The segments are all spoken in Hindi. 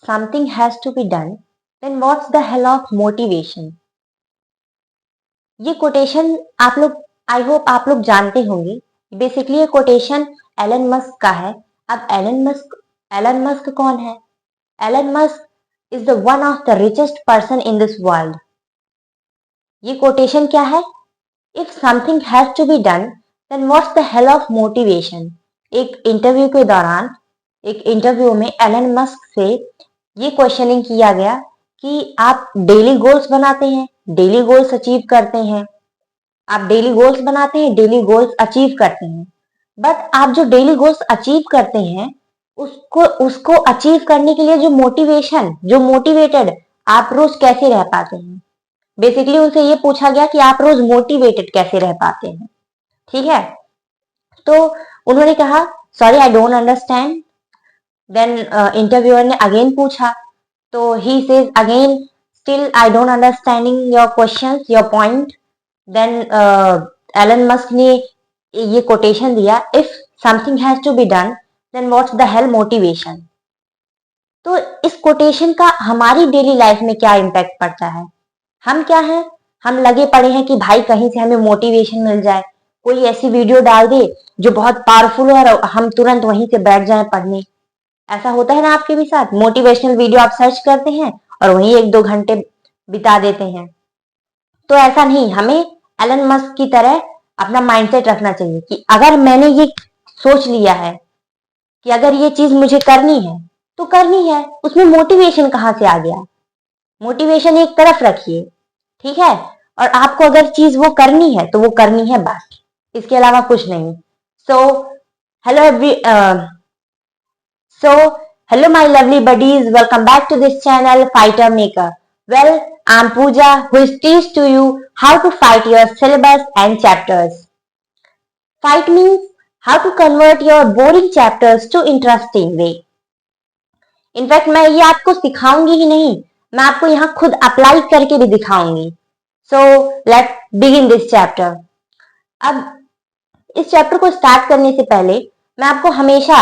something has to be done, then what's the hell of motivation? ये कोटेशन आप लोग, आई होप आप लोग जानते होंगे। बेसिकली ये कोटेशन एलन मस्क का है। अब एलन मस्क कौन है? Elon Musk is the one of the richest person in this world. ये कोटेशन क्या है? If something has to be done then what's the hell of motivation. एक इंटरव्यू के दौरान, एक इंटरव्यू में एलन मस्क से ये क्वेश्चनिंग किया गया कि आप डेली गोल्स बनाते हैं, डेली गोल्स अचीव करते हैं, आप डेली गोल्स बनाते हैं, डेली गोल्स अचीव करते हैं, बट आप जो डेली गोल्स अचीव करते हैं उसको अचीव करने के लिए जो मोटिवेशन, जो मोटिवेटेड आप रोज कैसे रह पाते हैं। बेसिकली उनसे ये पूछा गया कि आप रोज मोटिवेटेड कैसे रह पाते हैं। ठीक है, तो उन्होंने कहा sorry I don't understand. Then interviewer ने अगेन पूछा, तो he says again still I don't understanding your questions, your point. Then Elon Musk ने ये कोटेशन दिया, if something has to be done then what's the hell motivation. तो इस कोटेशन का हमारी डेली लाइफ में क्या इम्पैक्ट पड़ता है? हम क्या है, हम लगे पड़े हैं कि भाई कहीं से हमें मोटिवेशन मिल जाए, कोई ऐसी वीडियो डाल दे जो बहुत पावरफुल हो और हम तुरंत वहीं से बैठ जाएं पढ़ने। ऐसा होता है ना आपके भी साथ? मोटिवेशनल वीडियो आप सर्च करते हैं और वहीं 1-2 घंटे बिता देते हैं। तो ऐसा नहीं, हमें एलन मस्क की तरह अपना माइंडसेट रखना चाहिए कि अगर मैंने ये सोच लिया है कि अगर ये चीज मुझे करनी है तो करनी है, उसमें मोटिवेशन कहाँ से आ गया? मोटिवेशन एक तरफ रखिए, ठीक है, और आपको अगर चीज वो करनी है तो वो करनी है बस, इसके अलावा कुछ नहीं। सो hello my lovely buddies, welcome back to this channel Fighter Maker. Well, I'm Pooja, who is teach to you how to fight your syllabus and chapters. Fight means how to convert your boring chapters to interesting way. In fact मैं ये आपको सिखाऊंगी ही नहीं, मैं आपको यहाँ खुद अप्लाई करके भी दिखाऊंगी। So let's begin this chapter. अब इस चैप्टर को स्टार्ट करने से पहले मैं आपको हमेशा,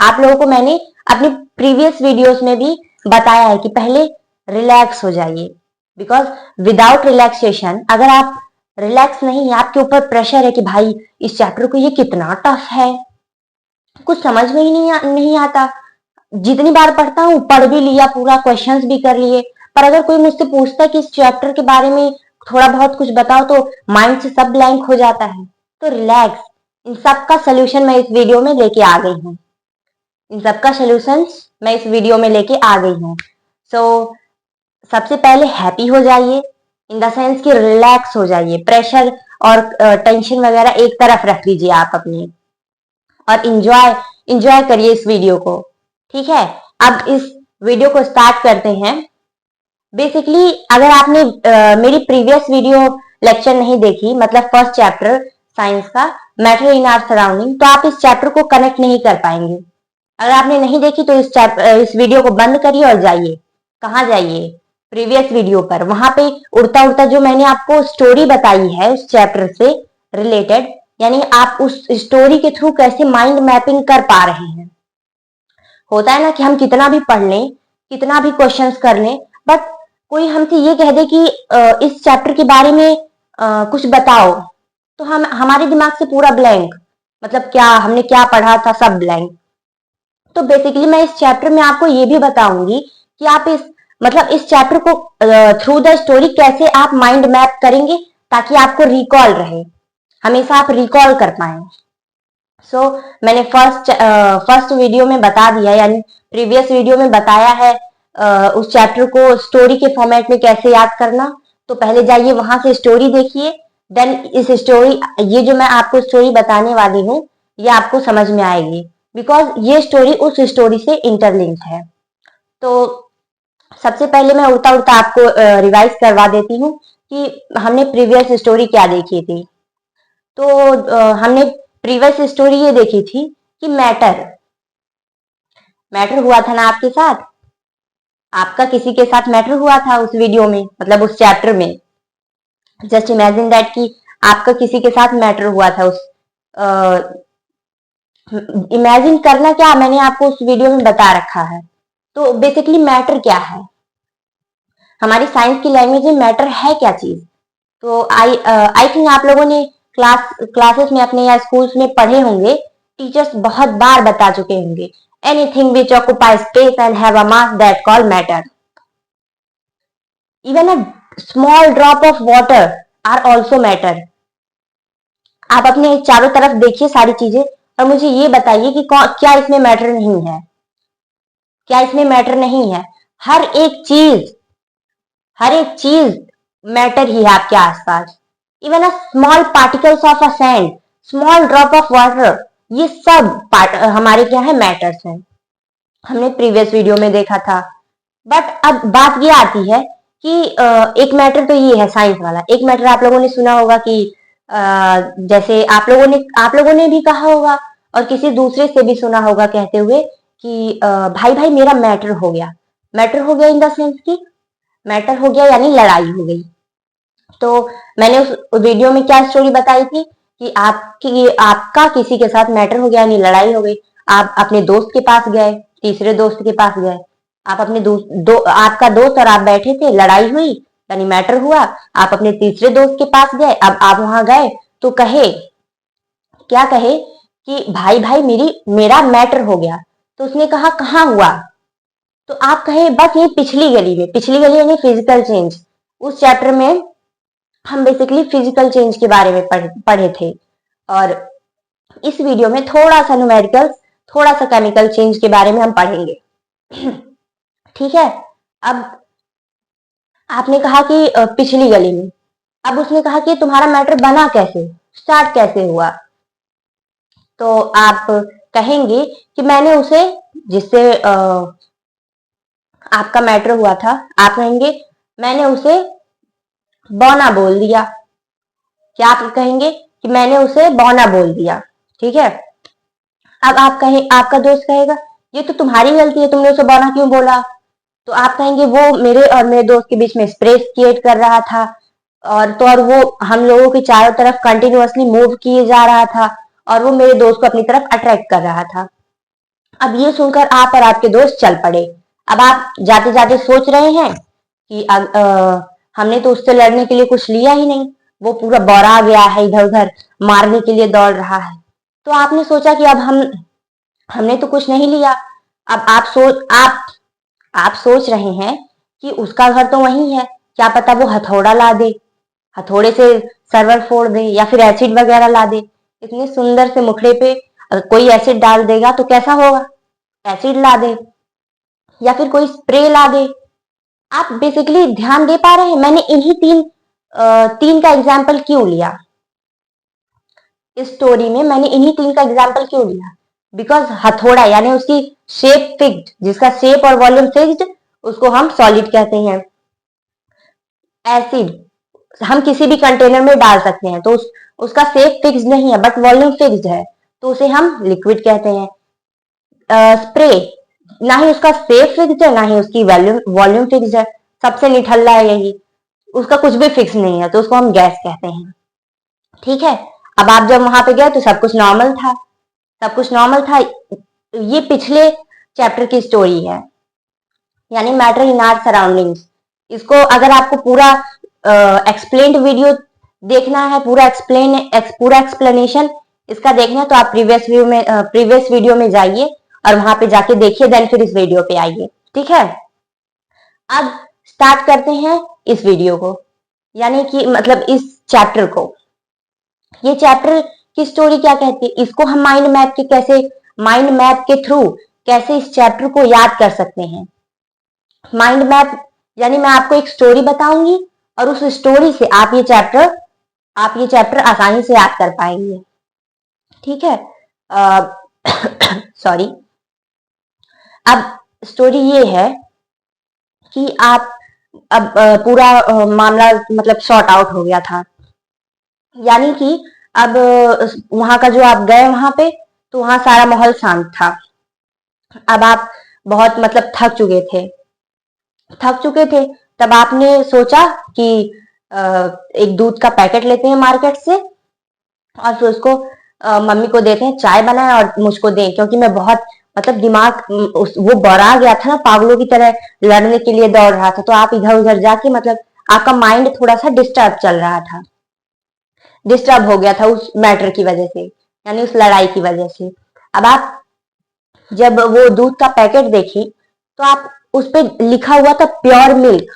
आप लोगों को मैंने अपनी प्रीवियस वीडियोस में भी बताया है कि पहले रिलैक्स हो जाइए, बिकॉज विदाउट रिलैक्सेशन, अगर आप रिलैक्स नहीं है, आपके ऊपर प्रेशर है कि भाई इस चैप्टर को ये कितना टफ है, कुछ समझ में ही नहीं आता, जितनी बार पढ़ता हूँ, पढ़ भी लिया पूरा, क्वेश्चंस भी कर लिए, पर अगर कोई मुझसे पूछता है कि इस चैप्टर के बारे में थोड़ा बहुत कुछ बताओ तो माइंड से सब ब्लैंक हो जाता है। तो रिलैक्स, इन सब का सोल्यूशन मैं इस वीडियो में लेके आ गई हूँ, इन सब का सोल्यूशन मैं इस वीडियो में लेके आ गई हूँ। सो सबसे पहले हैप्पी हो जाइए, इन द सेंस कि रिलैक्स हो जाइए, प्रेशर और टेंशन वगैरह एक तरफ रख लीजिए आप अपनी, और इंजॉय करिए इस वीडियो को। ठीक है, अब इस वीडियो को स्टार्ट करते हैं। बेसिकली अगर आपने मेरी प्रीवियस वीडियो लेक्चर नहीं देखी, मतलब फर्स्ट चैप्टर साइंस का मैटर इन आवर सराउंडिंग, तो आप इस चैप्टर को कनेक्ट नहीं कर पाएंगे। अगर आपने नहीं देखी तो इस वीडियो को बंद करिए और जाइए, कहाँ जाइए, प्रीवियस वीडियो पर, वहां पे उड़ता उड़ता जो मैंने आपको स्टोरी बताई है उस चैप्टर से रिलेटेड, यानी आप उस स्टोरी के थ्रू कैसे माइंड मैपिंग कर पा रहे हैं। होता है ना कि हम कितना भी पढ़ लें, कितना भी क्वेश्चंस कर लें, बट कोई हमसे ये कह दे कि इस चैप्टर के बारे में कुछ बताओ, तो हम हमारे दिमाग से पूरा ब्लैंक, मतलब क्या हमने क्या पढ़ा था सब ब्लैंक। तो बेसिकली मैं इस चैप्टर में आपको ये भी बताऊंगी कि आप इस चैप्टर को थ्रू द स्टोरी कैसे आप माइंड मैप करेंगे ताकि आपको रिकॉल रहे, हमेशा आप रिकॉल कर पाए। सो मैंने फर्स्ट वीडियो में बता दिया, यानी प्रीवियस वीडियो में बताया है उस चैप्टर को स्टोरी के फॉर्मेट में कैसे याद करना। तो पहले जाइए वहां से स्टोरी देखिए, देन इस स्टोरी, ये जो मैं आपको स्टोरी बताने वाली हूँ ये आपको समझ में आएगी, बिकॉज ये स्टोरी उस स्टोरी से इंटरलिंक है। तो सबसे पहले मैं उड़ता उड़ता आपको रिवाइज करवा देती हूँ कि हमने प्रीवियस स्टोरी क्या देखी थी। तो हमने प्रीवियस स्टोरी ये देखी थी कि मैटर हुआ था ना आपके साथ, आपका किसी के साथ मैटर हुआ था उस वीडियो में, मतलब उस चैप्टर में। जस्ट इमेजिन दैट कि आपका किसी के साथ मैटर हुआ था। उस इमेजिन करना क्या, मैंने आपको उस वीडियो में बता रखा है। तो बेसिकली मैटर क्या है, हमारी साइंस की लैंग्वेज में मैटर है क्या चीज। तो आई थिंक आप लोगों ने क्लासेस में अपने या स्कूल्स में पढ़े होंगे, टीचर्स बहुत बार बता चुके होंगे, anything which occupy space and have a mass that call matter, even a small drop of water are also matter. आप अपने चारों तरफ देखिए सारी चीजें और मुझे ये बताइए कि क्या इसमें मैटर नहीं है, क्या इसमें मैटर नहीं है। हर एक चीज, हर एक चीज मैटर ही है आपके आसपास। Even a small particles of a sand, small drop of water, ये सब हमारे क्या है, मैटर्स हैं। हमने प्रीवियस वीडियो में देखा था। बट अब बात ये आती है कि एक मैटर तो ये है साइंस वाला, एक मैटर आप लोगों ने सुना होगा कि जैसे आप लोगों ने भी कहा होगा और किसी दूसरे से भी सुना होगा कहते हुए कि भाई भाई मेरा मैटर हो गया। मैटर हो गया इन द सेंस की, मैटर हो गया यानी लड़ाई हो गई। तो मैंने उस वीडियो में क्या स्टोरी बताई थी कि आपका किसी के साथ मैटर हो गया यानी लड़ाई हो गई। आप अपने दोस्त के पास गए, तीसरे दोस्त के पास गए, आप अपने आपका दोस्त और आप बैठे थे, लड़ाई हुई यानी मैटर हुआ। आप अपने तीसरे दोस्त के पास गए, अब आप वहां गए तो कहे, क्या कहे कि भाई भाई मेरा मैटर हो गया। तो उसने कहा कहाँ हुआ, तो आप कहे बस ये पिछली गली में। पिछली गली यानी फिजिकल चेंज। उस चैप्टर में हम बेसिकली फिजिकल चेंज के बारे में पढ़े थे और इस वीडियो में थोड़ा सा न्यूमेरिकल, थोड़ा सा केमिकल चेंज के बारे में हम पढ़ेंगे। ठीक है। अब आपने कहा कि पिछली गली में, अब उसने कहा कि तुम्हारा मैटर बना कैसे, स्टार्ट कैसे हुआ। तो आप कहेंगे कि मैंने उसे, जिससे आपका मैटर हुआ था, आप कहेंगे मैंने उसे बौना बोल दिया। क्या आप कहेंगे कि मैंने उसे बौना बोल दिया। ठीक है। अब आप कहें, आपका दोस्त कहेगा ये तो तुम्हारी गलती है, तुमने उसे बौना क्यों बोला। तो आप कहेंगे वो मेरे और मेरे दोस्त के बीच में स्पेस क्रिएट कर रहा था और वो हम लोगों के चारों तरफ कंटिन्यूअसली मूव किए जा रहा था और वो मेरे दोस्त को अपनी तरफ अट्रैक्ट कर रहा था। अब ये सुनकर आप और आपके दोस्त चल पड़े। अब आप जाते जाते सोच रहे हैं कि हमने तो उससे लड़ने के लिए कुछ लिया ही नहीं, वो पूरा बौरा गया है, इधर उधर मारने के लिए दौड़ रहा है। तो आपने सोचा कि अब हमने तो कुछ नहीं लिया। अब आप सोच रहे हैं कि उसका घर तो वही है, क्या पता वो हथौड़ा ला दे, हथौड़े से सर्वर फोड़ दे या फिर एसिड वगैरह ला दे। इतने सुंदर से मुखड़े पे कोई एसिड डाल देगा तो कैसा होगा, एसिड ला दे या फिर कोई स्प्रे ला दे। आप बेसिकली ध्यान दे पा रहे हैं, मैंने इन्हीं तीन का एग्जाम्पल क्यों लिया इस स्टोरी में, मैंने इन्हीं तीन का एग्जाम्पल क्यों लिया, बिकॉज हथौड़ा यानी उसकी शेप फिक्स्ड, जिसका शेप और वॉल्यूम फिक्स्ड उसको हम सॉलिड कहते हैं। एसिड हम किसी भी कंटेनर में डाल सकते हैं तो उसका शेप फिक्स्ड नहीं है बट वॉल्यूम फिक्स्ड है, तो उसे हम लिक्विड कहते हैं। स्प्रे, ना ही उसका शेप फिक्स्ड है ना ही उसकी वॉल्यूम फिक्स्ड है, सबसे निठल्ला है यही, उसका कुछ भी फिक्स नहीं है तो उसको हम गैस कहते हैं। ठीक है। अब आप जब वहां पे गए तो सब कुछ नॉर्मल था, सब कुछ नॉर्मल था। ये पिछले चैप्टर की स्टोरी है, यानी मैटर इन आवर सराउंडिंग्स। इसको अगर आपको पूरा एक्सप्लेन्ड वीडियो देखना है, पूरा एक्सप्लेनेशन इसका देखना है तो आप प्रीवियस वीडियो में जाइए और वहां पे जाके देखिए, देन फिर इस वीडियो पे आइए। ठीक है। अब स्टार्ट करते हैं इस वीडियो को, यानी कि मतलब इस चैप्टर को। ये चैप्टर की स्टोरी क्या कहती है, इसको हम माइंड मैप के थ्रू कैसे इस चैप्टर को याद कर सकते हैं। माइंड मैप यानी मैं आपको एक स्टोरी बताऊंगी और उस स्टोरी से आप ये चैप्टर आसानी से याद कर पाएंगे। ठीक है। सॉरी। अब स्टोरी ये है कि आप अब पूरा मामला मतलब सॉर्ट आउट हो गया था, यानी कि अब वहां का जो आप गए वहां पे तो वहां सारा माहौल शांत था। अब आप बहुत मतलब थक चुके थे। तब आपने सोचा कि एक दूध का पैकेट लेते हैं मार्केट से और फिर उसको मम्मी को देते हैं, चाय बनाए और मुझको दें क्योंकि मैं बहुत मतलब दिमाग वो बढ़ा गया था ना, पागलों की तरह लड़ने के लिए दौड़ रहा था। तो आप इधर उधर जाके मतलब आपका माइंड थोड़ा सा डिस्टर्ब चल रहा था, डिस्टर्ब हो गया था उस मैटर की वजह से, यानी उस लड़ाई की वजह से। अब आप जब वो दूध का पैकेट देखे तो आप उस पे लिखा हुआ था प्योर मिल्क।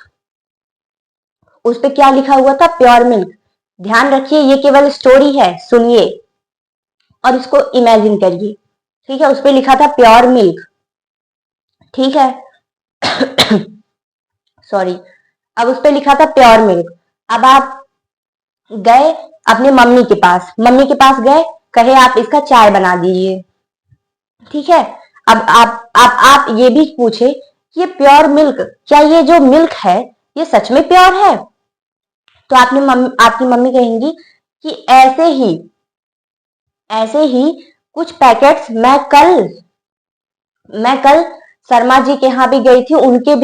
उस पे क्या लिखा हुआ था? Pure milk. ध्यान रखिए ये केवल स्टोरी है, सुनिए और इसको इमेजिन करिए। ठीक है, उस पे लिखा था प्योर मिल्क। ठीक है सॉरी। अब उस पे लिखा था प्योर मिल्क। अब आप गए अपने मम्मी के पास, मम्मी के पास गए, कहे आप इसका चाय बना दीजिए। ठीक है। अब आप ये भी पूछे ये प्योर मिल्क, क्या ये जो मिल्क है ये सच में प्योर है? तो आपकी मम्मी कहेंगी कि ऐसे ही कुछ पैकेट्स मैं कल शर्मा जी के यहाँ भी गई थी, उनके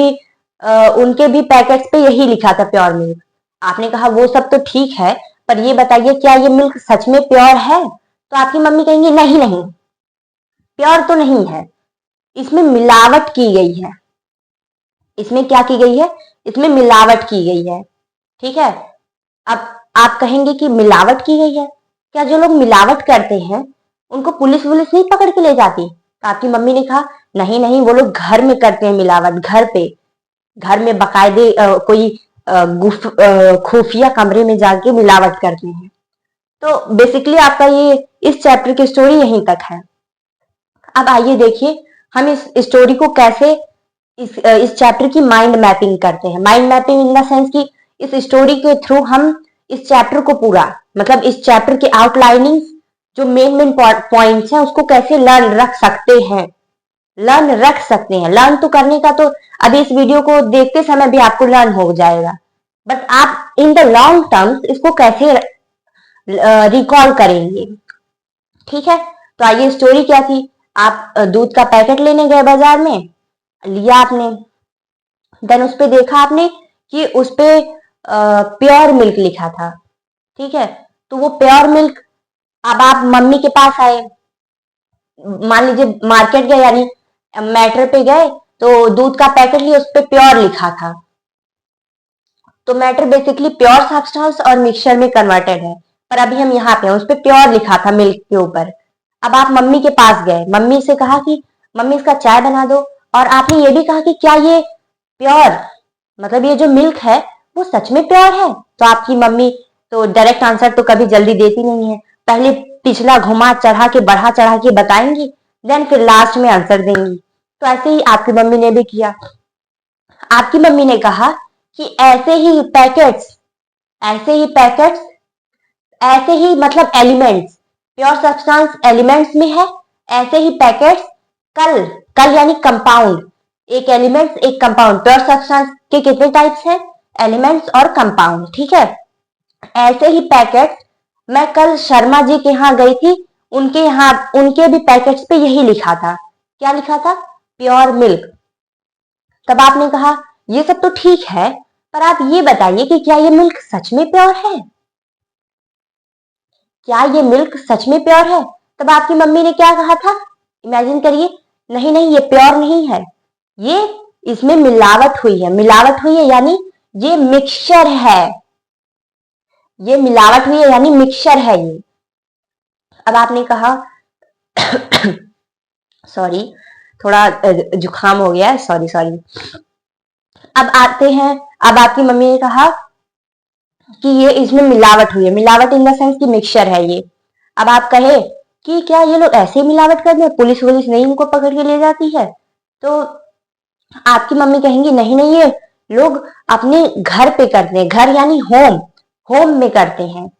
भी पैकेट्स पे यही लिखा था प्योर मिल्क। आपने कहा वो सब तो ठीक है, पर ये बताइए क्या ये मिल्क सच में प्योर है? तो आपकी मम्मी कहेंगी नहीं नहीं, प्योर तो नहीं है, इसमें मिलावट की गई है। इसमें क्या की गई है? इसमें मिलावट की गई है। ठीक है। अब आप कहेंगे कि मिलावट की गई है, क्या जो लोग मिलावट करते हैं उनको पुलिस वुलिस नहीं पकड़ के ले जाती? तो आपकी मम्मी ने कहा नहीं नहीं, वो लोग घर में करते हैं मिलावट, घर पे, घर में बकायदे कोई खुफिया कमरे में जाके मिलावट करते हैं। तो बेसिकली आपका ये इस चैप्टर की स्टोरी यहीं तक है। अब आइए देखिए हम इस स्टोरी को कैसे इस चैप्टर की माइंड मैपिंग करते हैं। Mind mapping in the sense कि इस स्टोरी के थ्रू हम इस चैप्टर को पूरा, मतलब इस चैप्टर के आउटलाइनिंग जो मेन मेन पॉइंट्स हैं उसको कैसे लर्न रख सकते हैं। लर्न तो करने का तो अभी इस वीडियो को देखते समय भी आपको लर्न हो जाएगा, बट आप इन द लॉन्ग टर्म्स इसको कैसे रिकॉल करेंगे। ठीक है। तो आइए स्टोरी क्या थी। आप दूध का पैकेट लेने गए बाजार में, लिया आपने, देन उस पे देखा आपने कि उस पे प्योर मिल्क लिखा था। ठीक है। तो वो प्योर मिल्क, अब आप मम्मी के पास आए, मान लीजिए मार्केट गए यानी मैटर पे गए, तो दूध का पैकेट लिया, उस पे प्योर लिखा था। तो मैटर बेसिकली प्योर सब्सटेंस और मिक्सचर में कन्वर्टेड है, पर अभी हम यहाँ पे हैं, उस पे प्योर लिखा था मिल्क के ऊपर। अब आप मम्मी के पास गए, मम्मी से कहा कि मम्मी इसका चाय बना दो, और आपने ये भी कहा कि क्या ये प्योर, मतलब ये जो मिल्क है वो सच में प्योर है? तो आपकी मम्मी तो डायरेक्ट आंसर तो कभी जल्दी देती नहीं है, पहले पिछला घुमा चढ़ा के बढ़ा चढ़ा के बताएंगी, देन फिर लास्ट में आंसर देंगी। तो ऐसे ही आपकी मम्मी ने भी किया। आपकी मम्मी ने कहा कि ऐसे ही पैकेट्स ऐसे ही मतलब एलिमेंट्स, प्योर सब्सटेंस एलिमेंट्स में है, ऐसे ही पैकेट्स कल कल यानी कंपाउंड, एक एलिमेंट्स एक कंपाउंड। प्योर सब्सटेंस के कितने टाइप्स हैं? एलिमेंट्स और कंपाउंड। ठीक है। ऐसे ही पैकेट्स मैं कल शर्मा जी के यहाँ गई थी, उनके भी पैकेट्स पे यही लिखा था। क्या लिखा था? Pure milk. तब आपने कहा ये सब तो ठीक है, पर आप ये बताइए कि क्या ये मिल्क सच में प्योर है? क्या ये मिल्क सच में प्योर है? तब आपकी मम्मी ने क्या कहा था? इमेजिन करिए, नहीं नहीं ये प्योर नहीं है, ये इसमें मिलावट हुई है यानी ये मिक्सचर है, ये मिलावट हुई है यानी मिक्सचर है ये। अब आपने कहा सॉरी, थोड़ा जुकाम हो गया है, सॉरी सॉरी। अब आते हैं, अब आपकी मम्मी ने कहा कि ये इसमें मिलावट हुई है, मिलावट इन द सेंस कि मिक्सचर है ये। अब आप कहे कि क्या ये लोग ऐसे ही मिलावट कर रहे हैं, पुलिस वुलिस नहीं इनको पकड़ के ले जाती है? तो आपकी मम्मी कहेंगी नहीं नहीं, ये लोग अपने घर पे करते हैं, घर यानी होम, होम में करते हैं।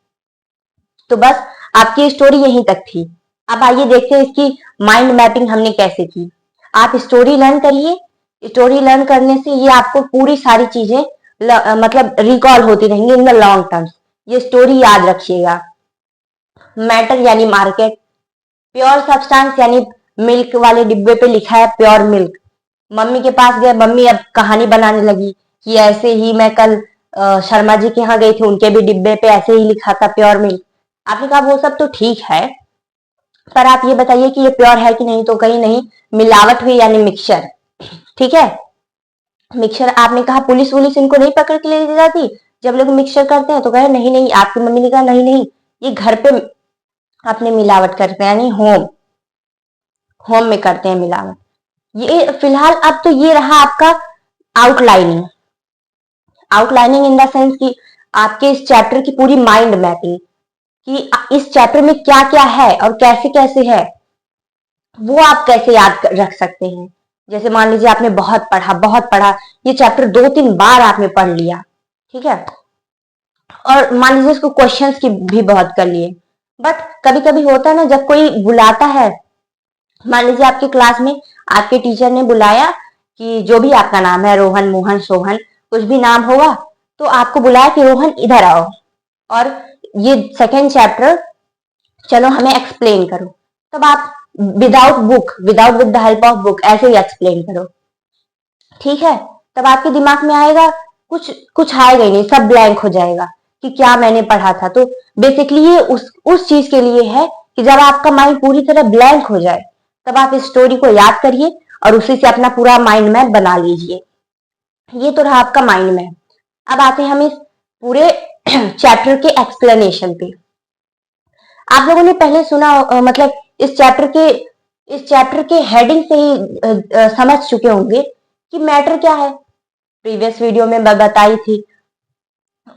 तो बस आपकी स्टोरी यहीं तक थी। अब आइए देखते हैं इसकी माइंड मैपिंग हमने कैसे की। आप स्टोरी लर्न करिए, स्टोरी लर्न करने से ये आपको पूरी सारी चीजें मतलब रिकॉल होती रहेंगी इन द लॉन्ग टर्म्स। ये स्टोरी याद रखिएगा। मैटर यानी मार्केट, प्योर सब्सटेंस यानी मिल्क वाले डिब्बे पे लिखा है प्योर मिल्क। मम्मी के पास गए, मम्मी अब कहानी बनाने लगी कि ऐसे ही मैं कल शर्मा जी के यहाँ गई थी, उनके भी डिब्बे पे ऐसे ही लिखा था प्योर मिल्क। आपने कहा वो सब तो ठीक है, पर आप ये बताइए कि ये प्योर है कि नहीं, तो कहीं नहीं, मिलावट हुई यानी मिक्सचर। ठीक है, मिक्सचर। आपने कहा पुलिस वुलिस इनको नहीं पकड़ के ले जाती जब लोग मिक्सचर करते हैं, तो कहे नहीं नहीं, आपकी मम्मी ने कहा नहीं नहीं, ये घर पे अपने मिलावट करते हैं, यानी होम होम में करते हैं मिलावट। ये फिलहाल अब तो ये रहा आपका outlining. Outlining in the sense कि आपके इस चैप्टर की पूरी माइंड मैपिंग, कि इस चैप्टर में क्या क्या है और कैसे कैसे है, वो आप कैसे याद रख सकते हैं। जैसे मान लीजिए आपने बहुत पढ़ा, ये चैप्टर 2-3 बार आपने पढ़ लिया, ठीक है, और मान लीजिए इसको क्वेश्चंस की भी बहुत कर लिए। बट कभी कभी होता है ना, जब कोई बुलाता है, मान लीजिए आपकी क्लास में आपके टीचर ने बुलाया कि जो भी आपका नाम है, रोहन, मोहन, सोहन, कुछ भी नाम होगा, तो आपको बुलाया कि रोहन इधर आओ और ये सेकेंड चैप्टर चलो हमें एक्सप्लेन करो। तब आप without book, without with the help of book ऐसे ही एक्सप्लेन करो, ठीक है। तब आपके दिमाग में आएगा, कुछ कुछ आएगा ही नहीं, सब ब्लैंक हो जाएगा कि क्या मैंने पढ़ा था। तो बेसिकली ये उस चीज के लिए है कि जब आपका माइंड पूरी तरह ब्लैंक हो जाए, तब आप इस स्टोरी को याद करिए और उसी से अपना पूरा माइंड मैप बना लीजिए। ये तो रहा आपका माइंड मैप। अब आते हैं हम इस पूरे चैप्टर के एक्सप्लेनेशन पे। आप लोगों ने पहले सुना, मतलब इस चैप्टर के हेडिंग से ही समझ चुके होंगे कि मैटर क्या है। प्रीवियस वीडियो में मैं बताई थी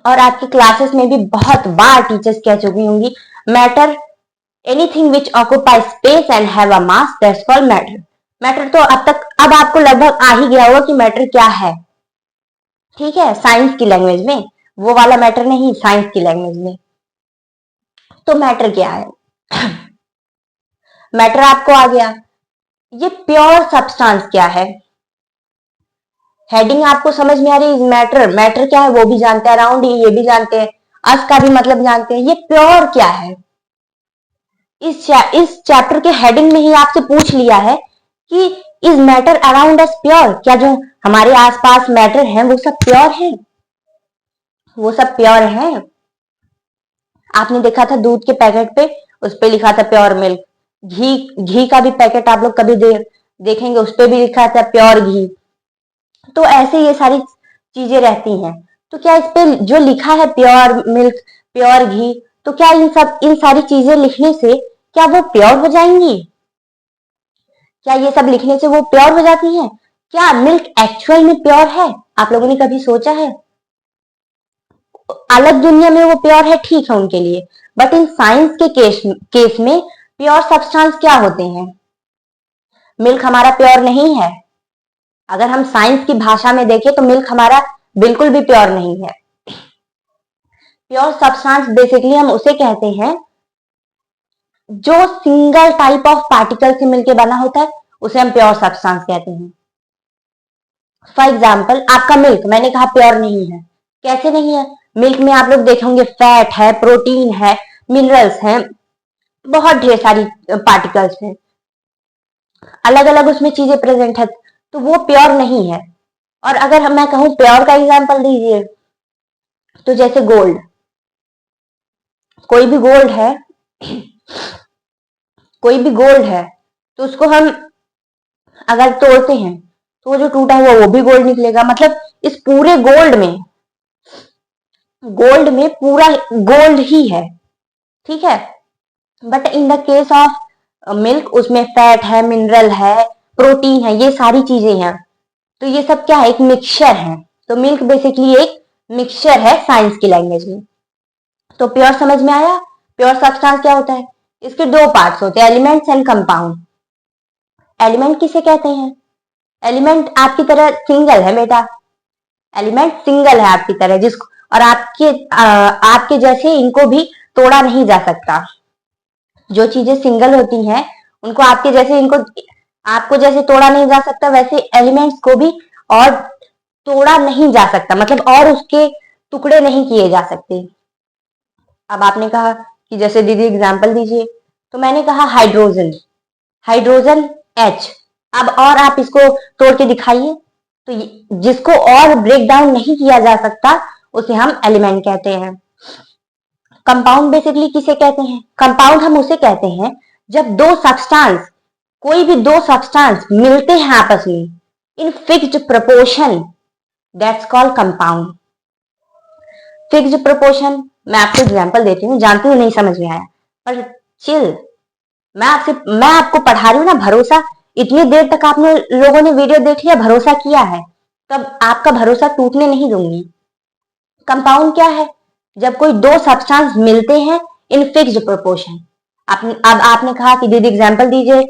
और आपकी क्लासेस में भी बहुत बार टीचर्स कह चुकी होंगी, matter anything which occupy space and have a mass, that's called matter. Matter तो अब आपको लगभग आ ही गया होगा कि मैटर क्या है, ठीक है, साइंस की लैंग्वेज में, वो वाला मैटर नहीं, साइंस की लैंग्वेज में। तो मैटर क्या है? मैटर आपको आ गया। ये प्योर सब्सटेंस क्या है? हेडिंग आपको समझ में आ रही है। मैटर, मैटर क्या है वो भी जानते हैं, अराउंड ये भी जानते हैं, अस का भी मतलब जानते हैं। ये प्योर क्या है? इस चैप्टर के हेडिंग में ही आपसे पूछ लिया है कि is matter around us pure? क्या जो हमारे आसपास मैटर है वो सब प्योर है? वो सब प्योर है? आपने देखा था दूध के पैकेट पे, उस पे लिखा था प्योर मिल्क। घी का भी पैकेट आप लोग कभी देखेंगे, उस पे भी लिखा था प्योर घी। तो ऐसे ये सारी चीजें रहती हैं। तो क्या इस पे जो लिखा है प्योर मिल्क, प्योर घी, तो क्या इन सारी चीजें लिखने से क्या वो प्योर हो जाएंगी? क्या ये सब लिखने से वो प्योर हो जाती हैं? क्या मिल्क एक्चुअल में प्योर है? आप लोगों ने कभी सोचा है? अलग दुनिया में वो प्योर है, ठीक है उनके लिए, बट इन साइंस के केस में प्योर सब्सटेंस क्या होते हैं? मिल्क हमारा प्योर नहीं है। अगर हम साइंस की भाषा में देखें तो मिल्क हमारा बिल्कुल भी प्योर नहीं है। प्योर सब्सटेंस बेसिकली हम उसे कहते हैं जो सिंगल टाइप ऑफ पार्टिकल से मिलकर बना होता है, उसे हम प्योर सब्सटेंस कहते हैं। फॉर एग्जाम्पल आपका मिल्क, मैंने कहा प्योर नहीं है। कैसे नहीं है? मिल्क में आप लोग देखेंगे फैट है, प्रोटीन है, मिनरल्स हैं, बहुत ढेर सारी पार्टिकल्स हैं, अलग अलग उसमें चीजें प्रेजेंट है, तो वो प्योर नहीं है। और अगर मैं कहूं प्योर का एग्जांपल दीजिए, तो जैसे गोल्ड, कोई भी गोल्ड है, कोई भी गोल्ड है, तो उसको हम अगर तोड़ते हैं तो वो जो टूटा हुआ वो भी गोल्ड निकलेगा। मतलब इस पूरे गोल्ड में पूरा गोल्ड ही है, ठीक है। But in the case of milk, उसमें फैट है, मिनरल है, प्रोटीन है, ये सारी चीजें हैं। तो ये सब क्या है? एक मिक्सचर है। तो मिल्क बेसिकली एक मिक्सचर है साइंस की लैंग्वेज में। तो प्योर समझ में आया? प्योर सब्सटेंस क्या होता है? इसके दो पार्ट्स होते हैं, एलिमेंट्स एंड कंपाउंड। एलिमेंट किसे कहते हैं? एलिमेंट आपकी तरह सिंगल है बेटा, एलिमेंट सिंगल है आपकी तरह, जिसको और आपके जैसे इनको भी तोड़ा नहीं जा सकता। जो चीजें सिंगल होती हैं उनको आपके जैसे इनको आपको जैसे तोड़ा नहीं जा सकता, वैसे एलिमेंट्स को भी और तोड़ा नहीं जा सकता, मतलब और उसके टुकड़े नहीं किए जा सकते। अब आपने कहा कि जैसे दीदी एग्जांपल दीजिए, तो मैंने कहा हाइड्रोजन, हाइड्रोजन H। अब और आप इसको तोड़ के दिखाइए, तो जिसको और ब्रेक डाउन नहीं किया जा सकता उसे हम एलिमेंट कहते हैं। कंपाउंड बेसिकली किसे कहते हैं? कंपाउंड हम उसे कहते हैं जब दो सब्सटेंस, कोई भी दो सब्सटेंस मिलते हैं आपस में in fixed proportion, that's called compound. Fixed proportion, मैं आपको एग्जांपल देती हूँ, जानती हूँ नहीं समझ में आया, पर चिल, मैं आपको पढ़ा रही हूँ ना, भरोसा, इतनी देर तक आपने लोगों ने वीडियो देख लिया, भरोसा किया है, तब आपका भरोसा टूटने नहीं दूंगी। कंपाउंड क्या है? जब कोई दो सब्सटेंस मिलते हैं इन फिक्स्ड प्रोपोर्शन। अब आपने कहा कि दीदी एग्जांपल दीजिए,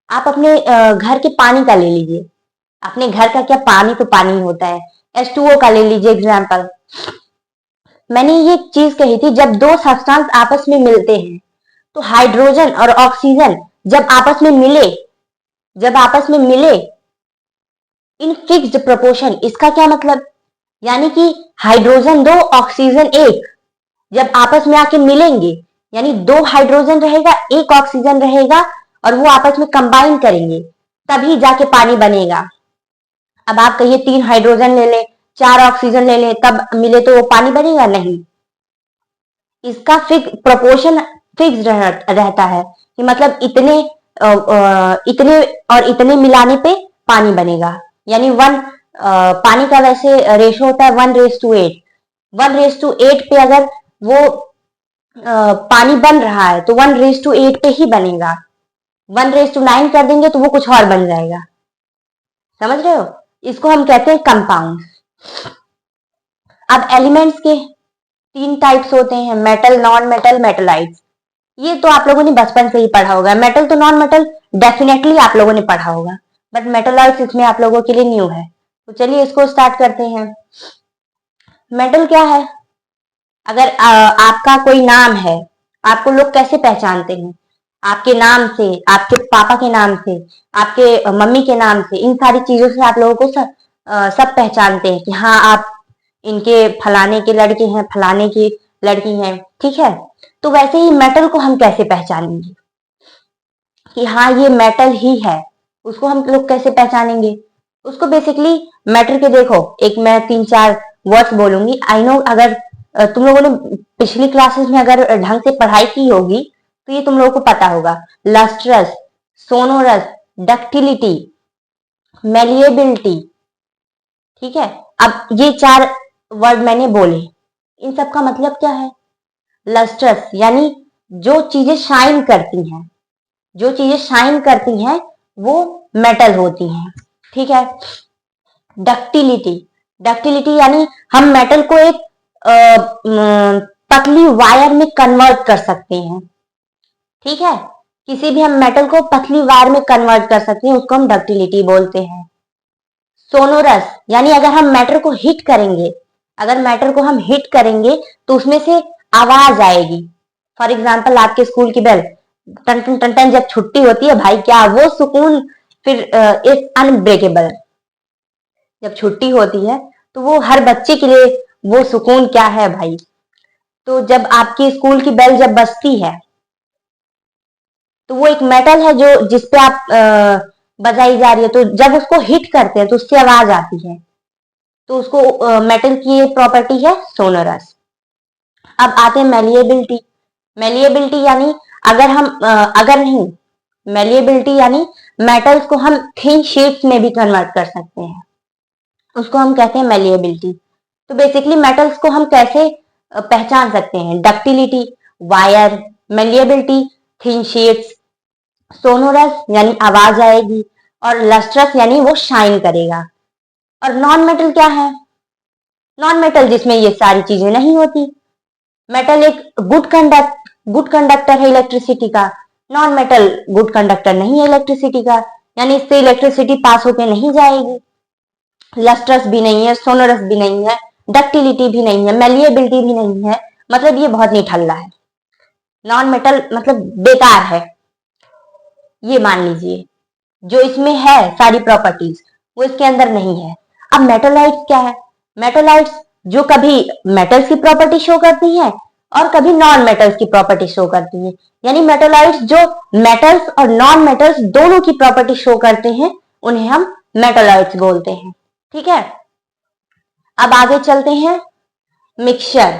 आप अपने घर के पानी का ले लीजिए, अपने घर का क्या, पानी तो पानी होता है, H2O का ले लीजिए एग्जांपल। मैंने ये चीज कही थी, जब दो सब्सटेंस आपस में मिलते हैं तो हाइड्रोजन और ऑक्सीजन जब आपस में मिले इन फिक्स्ड प्रोपोर्शन, इसका क्या मतलब, यानी कि हाइड्रोजन दो ऑक्सीजन एक जब आपस में आके मिलेंगे, यानी दो हाइड्रोजन रहेगा एक ऑक्सीजन रहेगा और वो आपस में कंबाइन करेंगे तभी जाके पानी बनेगा। अब आप कहिए तीन हाइड्रोजन ले ले, चार ऑक्सीजन ले ले, तब मिले तो वो पानी बनेगा? नहीं, इसका प्रोपोर्शन फिक्स रहता है कि मतलब इतने और इतने मिलाने पे पानी बनेगा, यानी पानी का वैसे रेशो होता है 1:8। 1:8 पे अगर वो पानी बन रहा है तो 1:8 पे ही बनेगा। 1:9 कर देंगे तो वो कुछ और बन जाएगा। समझ रहे हो? इसको हम कहते हैं कंपाउंड। अब एलिमेंट्स के तीन टाइप्स होते हैं, मेटल, नॉन मेटल, मेटलाइट्स। ये तो आप लोगों ने बचपन से ही पढ़ा होगा। मेटल तो नॉन मेटल डेफिनेटली आप लोगों ने पढ़ा होगा, बट मेटलाइट्स इसमें आप लोगों के लिए न्यू है। तो चलिए इसको स्टार्ट करते हैं। मेटल क्या है? अगर आपका कोई नाम है, आपको लोग कैसे पहचानते हैं? आपके नाम से, आपके पापा के नाम से, आपके मम्मी के नाम से, इन सारी चीजों से आप लोगों को सब पहचानते हैं कि हाँ आप इनके फलाने के लड़के हैं, फलाने की लड़की हैं, ठीक है। तो वैसे ही मेटल को हम कैसे पहचानेंगे कि हाँ ये मेटल ही है, उसको हम लोग कैसे पहचानेंगे? उसको बेसिकली मेटल के, देखो एक मैं 3-4 वर्ड्स बोलूंगी। आई नो अगर तुम लोगों ने पिछली क्लासेस में अगर ढंग से पढ़ाई की होगी तो ये तुम लोगों को पता होगा। लस्ट्रस, सोनोरस, डक्टिलिटी, मेलिएबिलिटी, ठीक है। अब ये 4 वर्ड मैंने बोले, इन सब का मतलब क्या है? लस्ट्रस यानी जो चीजें शाइन करती हैं, जो चीजें शाइन करती हैं वो मेटल होती हैं, ठीक है। डक्टिलिटी, डक्टिलिटी यानी हम मेटल को एक पतली वायर में कन्वर्ट कर सकते हैं, ठीक है। किसी भी हम मेटल को पतली वायर में कन्वर्ट कर सकते हैं, उसको हम डक्टिलिटी बोलते हैं। सोनोरस यानी अगर हम मैटर को हिट करेंगे, अगर मैटर को हम हिट करेंगे तो उसमें से आवाज आएगी। फॉर एग्जाम्पल आपके स्कूल की बेल टन टन टन टन जब छुट्टी होती है, भाई क्या वो सुकून फिर इज अनब्रेकेबल। जब छुट्टी होती है तो वो हर बच्चे के लिए वो सुकून क्या है भाई। तो जब आपकी स्कूल की बेल जब बजती है तो वो एक मेटल है जो जिसपे आप बजाई जा रही है, तो जब उसको हिट करते हैं तो उससे आवाज आती है, तो उसको मेटल की ये प्रॉपर्टी है सोनोरस। अब आते हैं मेलिएबिलिटी। मेलिएबिलिटी यानी अगर हम अगर नहीं, मेलिएबिलिटी यानी मेटल्स को हम थिन शीट्स में भी कन्वर्ट कर सकते हैं, उसको हम कहते हैं मेलिएबिलिटी। तो बेसिकली मेटल्स को हम कैसे पहचान सकते हैं? Ductility, wire, malleability, thin sheets, sonorous यानी आवाज आएगी, और लस्ट्रस यानी वो शाइन करेगा। और नॉन मेटल क्या है? नॉन मेटल जिसमें ये सारी चीजें नहीं होती। मेटल एक गुड कंडक्टर है इलेक्ट्रिसिटी का, नॉन मेटल गुड कंडक्टर नहीं है इलेक्ट्रिसिटी का, यानी इससे इलेक्ट्रिसिटी पास होके नहीं जाएगी। लस्ट्रस भी नहीं है, सोनोरस भी नहीं है, डक्टिलिटी भी नहीं है, मेलिएबिलिटी भी नहीं है, मतलब ये बहुत निठल्ला है। नॉन मेटल मतलब बेकार है, ये मान लीजिए। जो इसमें है सारी प्रॉपर्टीज वो इसके अंदर नहीं है। अब मेटलाइट्स क्या है? मेटलाइट्स जो कभी मेटल्स की प्रॉपर्टी शो करती हैं और कभी नॉन मेटल्स की प्रॉपर्टी शो करती हैं, यानी मेटलाइट्स जो मेटल्स और नॉन मेटल्स दोनों की प्रॉपर्टी शो करते हैं उन्हें हम मेटलाइट्स बोलते हैं, ठीक है। अब आगे चलते हैं। मिक्सचर,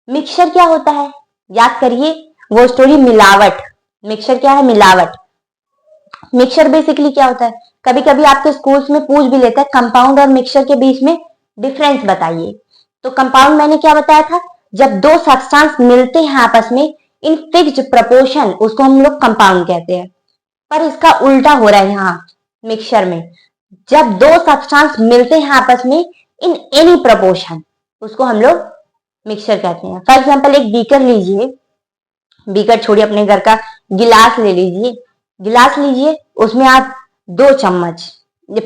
मिक्सचर क्या होता है? याद करिए वो स्टोरी मिलावट, मिक्सचर क्या है? मिलावट। मिक्सचर बेसिकली क्या होता है? कभी कभी आपके स्कूल्स में पूछ भी लेता है कंपाउंड और मिक्सचर के बीच में डिफरेंस बताइए। तो कंपाउंड मैंने क्या बताया था? जब दो सब्सटेंस मिलते हैं आपस में इन फिक्स्ड प्रोपोर्शन, उसको हम लोग कंपाउंड कहते हैं। पर इसका उल्टा हो रहा है यहाँ मिक्सचर में। जब दो सब्सटेंस मिलते हैं आपस में इन एनी प्रोपोर्शन, उसको हम लोग मिक्सचर कहते हैं। फॉर एग्जाम्पल एक बीकर लीजिए, बीकर छोड़िए, अपने घर का गिलास ले लीजिए। गिलास लीजिए, उसमें आप 2 चम्मच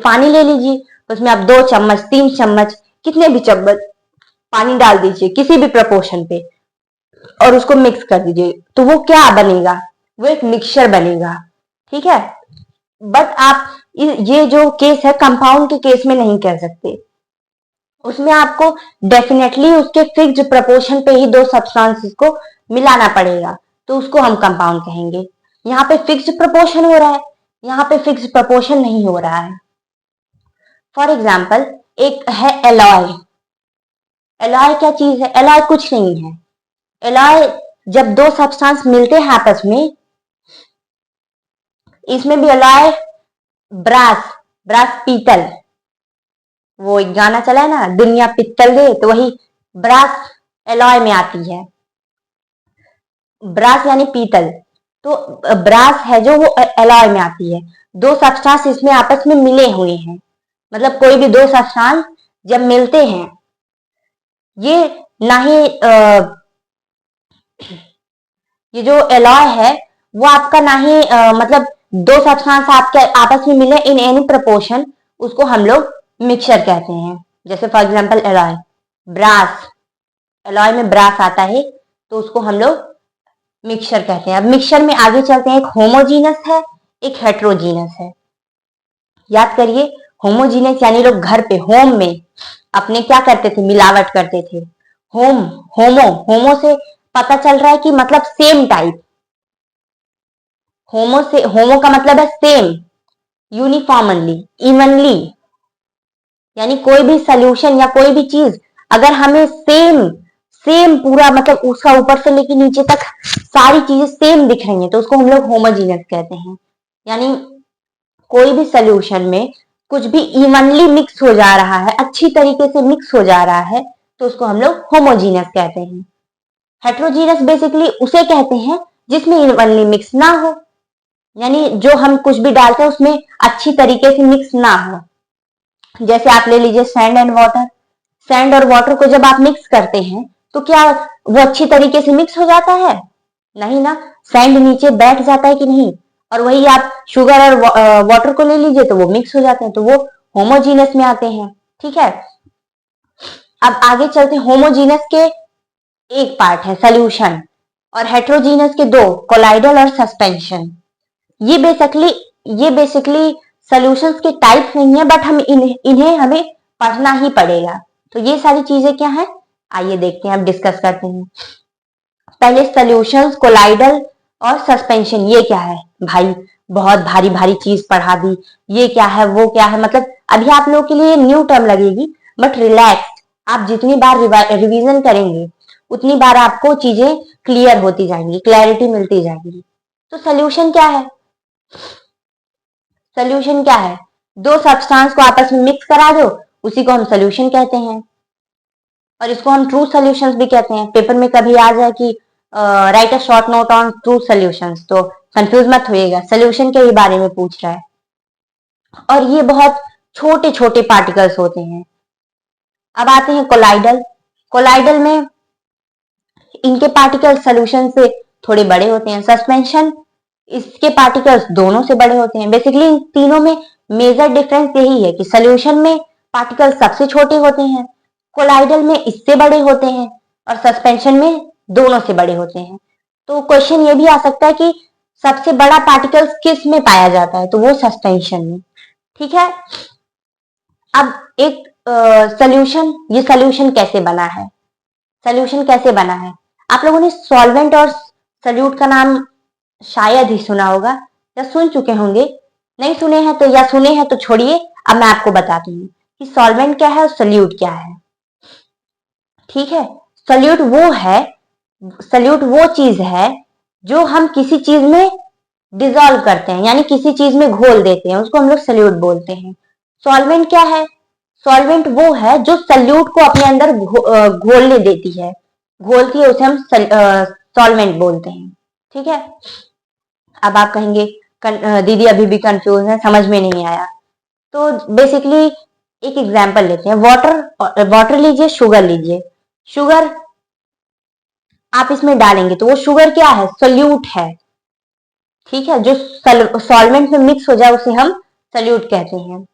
पानी ले लीजिए, उसमें आप 2 चम्मच 3 चम्मच कितने भी चम्मच पानी डाल दीजिए किसी भी प्रपोर्शन पे और उसको मिक्स कर दीजिए। तो वो क्या बनेगा? वो एक मिक्सचर बनेगा। ठीक है। बट आप ये जो केस है कंपाउंड के केस में नहीं कर सकते। उसमें आपको डेफिनेटली उसके फिक्स्ड प्रपोर्शन पे ही दो सब्सटेंसेस को मिलाना पड़ेगा, तो उसको हम कंपाउंड कहेंगे। यहाँ पे फिक्स्ड प्रपोर्शन हो रहा है, यहाँ पे फिक्स्ड प्रपोर्शन नहीं हो रहा है। फॉर एग्जाम्पल एक है एलॉय। एलॉय क्या चीज है? एलॉय कुछ नहीं है। एलॉय जब दो सब्सटेंस मिलते हैं आपस में, इसमें भी एलॉय ब्रास, ब्रास पीतल, वो एक गाना चला है ना, दुनिया पित्तल दे, तो वही ब्रास एलॉय में आती है। ब्रास यानी पीतल, तो ब्रास है जो वो एलॉय में आती है। दो सब्सटेंस इसमें आपस में मिले हुए हैं, मतलब कोई भी दो सब्सटेंस जब मिलते हैं, ये ना ही ये जो एलॉय है वो आपका ना ही मतलब दो सब्सटेंस आपके आपस में मिले इन एनी प्रोपोर्शन, उसको हम लोग मिक्सचर कहते हैं। जैसे for example alloy, brass, alloy में ब्रास आता है, तो उसको हम लोग मिक्सचर कहते हैं। अब मिक्सचर में आगे चलते हैं। एक होमोजीनस है, एक हेट्रोजीनस है। याद करिए, होमोजीनस यानी लोग घर पे होम में अपने क्या करते थे? मिलावट करते थे। होम, होमो, होमो से पता चल रहा है कि मतलब सेम टाइप। होमो से, होमो का मतलब है सेम, यूनिफॉर्मली, इवनली, यानी कोई भी सोल्यूशन या कोई भी चीज अगर हमें सेम सेम पूरा मतलब उसका ऊपर से लेके नीचे तक सारी चीजें सेम दिख रही हैं, तो उसको हम लोग होमोजीनस कहते हैं। यानी कोई भी सोल्यूशन में कुछ भी इवनली मिक्स हो जा रहा है, अच्छी तरीके से मिक्स हो जा रहा है, तो उसको हम लोग होमोजीनस कहते हैं। हेट्रोजीनस बेसिकली उसे कहते हैं जिसमें इवनली मिक्स ना हो, यानी जो हम कुछ भी डालते हैं उसमें अच्छी तरीके से मिक्स ना हो। जैसे आप ले लीजिए सैंड एंड वाटर। सैंड और वाटर को जब आप मिक्स करते हैं तो क्या वो अच्छी तरीके से मिक्स हो जाता है? नहीं ना, सैंड नीचे बैठ जाता है कि नहीं। और वही आप शुगर और वाटर को ले लीजिए तो वो मिक्स हो जाते हैं, तो वो होमोजीनस में आते हैं। ठीक है। अब आगे चलते हैं। होमोजीनस के एक पार्ट है सोल्यूशन और हेट्रोजीनस के दो, कोलाइडल और सस्पेंशन। ये बेसिकली ये बेसिकली सॉल्यूशंस के टाइप नहीं है, बट हम इन्हें हमें पढ़ना ही पड़ेगा। तो ये सारी चीजें क्या है, आइए देखते हैं, अब डिस्कस करते हैं। पहले सॉल्यूशंस, कोलाइडल और सस्पेंशन, ये क्या है? भाई बहुत भारी भारी चीज पढ़ा दी, ये क्या है वो क्या है, मतलब अभी आप लोगों के लिए न्यू टर्म लगेगी, बट रिलैक्स, आप जितनी बार रिवीजन करेंगे उतनी बार आपको चीजें क्लियर होती जाएंगी, क्लैरिटी मिलती जाएगी। तो सोल्यूशन क्या है? सोल्यूशन क्या है? दो सब्सटेंस को आपस में मिक्स करा दो, उसी को हम सोल्यूशन कहते हैं। और इसको हम ट्रू सॉल्यूशंस भी कहते हैं। पेपर में कभी आ जाए कि right a short note on true solutions, तो कंफ्यूज मत होइएगा, सोल्यूशन के ही बारे में पूछ रहा है। और ये बहुत छोटे छोटे पार्टिकल्स होते हैं। अब आते हैं कोलाइडल। कोलाइडल में इनके पार्टिकल्स सोल्यूशन से थोड़े बड़े होते हैं। सस्पेंशन, इसके पार्टिकल्स दोनों से बड़े होते हैं। बेसिकली इन तीनों में मेजर डिफरेंस यही है कि सोल्यूशन में पार्टिकल्स सबसे छोटे होते हैं, कोलाइडल में इससे बड़े होते हैं, और सस्पेंशन में दोनों से बड़े होते हैं। तो क्वेश्चन ये भी आ सकता है कि सबसे बड़ा पार्टिकल्स किस में पाया जाता है? तो वो सस्पेंशन में। ठीक है। अब एक सोल्यूशन, ये सोल्यूशन कैसे बना है? सोल्यूशन कैसे बना है? आप लोगों ने सॉल्वेंट और सल्यूट का नाम शायद ही सुना होगा या सुन चुके होंगे। नहीं सुने हैं तो, या सुने हैं तो छोड़िए, अब मैं आपको बताती हूँ कि सॉल्वेंट क्या है और सल्यूट क्या है। ठीक है। सल्यूट वो चीज है जो हम किसी चीज में डिजोल्व करते हैं, यानी किसी चीज में घोल देते हैं, उसको हम लोग सल्यूट बोलते हैं। सॉल्वेंट क्या है? सॉल्वेंट वो है जो सल्यूट को अपने अंदर घोलने देती है, घोलती है, उसे हम सॉल्वेंट बोलते हैं। ठीक है। अब आप कहेंगे दीदी अभी भी कंफ्यूज है, समझ में नहीं आया। तो बेसिकली एक एग्जांपल लेते हैं। वाटर लीजिए, शुगर लीजिए। शुगर आप इसमें डालेंगे तो वो शुगर क्या है? सोल्यूट है। ठीक है, जो सॉल्वेंट में मिक्स हो जाए उसे हम सल्यूट कहते हैं।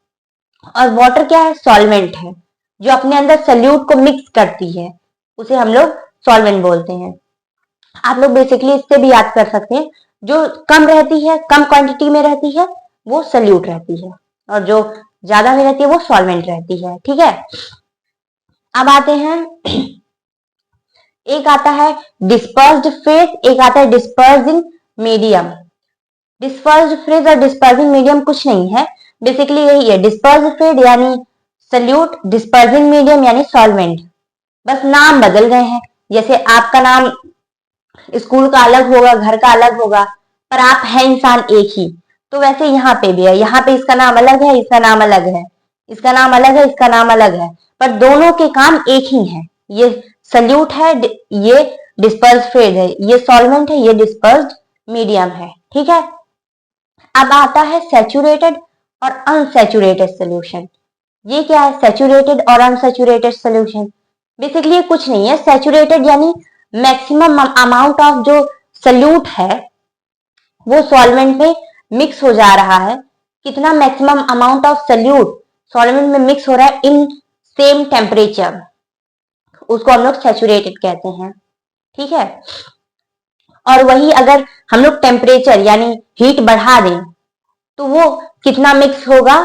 और वाटर क्या है? सॉल्वेंट है, जो अपने अंदर सल्यूट को मिक्स करती है, उसे हम लोग सॉल्वेंट बोलते हैं। आप लोग बेसिकली इससे भी याद कर सकते हैं, जो कम रहती है, कम क्वांटिटी में रहती है, वो सल्यूट रहती है, और जो ज्यादा में रहती है वो सॉल्वेंट रहती है। ठीक है। अब आते हैं, एक आता है डिस्पर्स्ड फेज, एक आता है डिस्पर्सिंग मीडियम। डिस्पर्स्ड फेज और डिस्पर्सिंग मीडियम कुछ नहीं है, बेसिकली यही है। डिस्पर्स्ड फेज यानी सल्यूट, डिस्पर्सिंग मीडियम यानी सॉल्वेंट, बस नाम बदल गए हैं। जैसे आपका नाम स्कूल का अलग होगा, घर का अलग होगा, पर आप हैं इंसान एक ही, तो वैसे यहाँ पे भी है। यहाँ पे इसका नाम अलग है, इसका नाम अलग है, इसका नाम अलग है, इसका नाम अलग है, पर दोनों के काम एक ही है। ये सल्यूट है, ये डिस्पर्स फेज है, ये सॉल्वेंट है, ये डिस्पर्स्ड मीडियम है। ठीक है। अब आता है सैचुरेटेड और अनसैचुरेटेड सोल्यूशन। ये क्या है? सैचुरेटेड और अनसैचुरेटेड सोल्यूशन बेसिकली ये कुछ नहीं है। सैचुरेटेड यानी मैक्सिमम अमाउंट ऑफ जो सल्यूट है वो सॉल्वेंट में मिक्स हो जा रहा है। कितना maximum amount of solute solvent में मिक्स हो रहा है इन सेम टेम्परेचर, उसको हम लोग सैचुरेटेड कहते हैं। ठीक है। और वही अगर हम लोग टेम्परेचर यानी हीट बढ़ा दें तो वो कितना मिक्स होगा,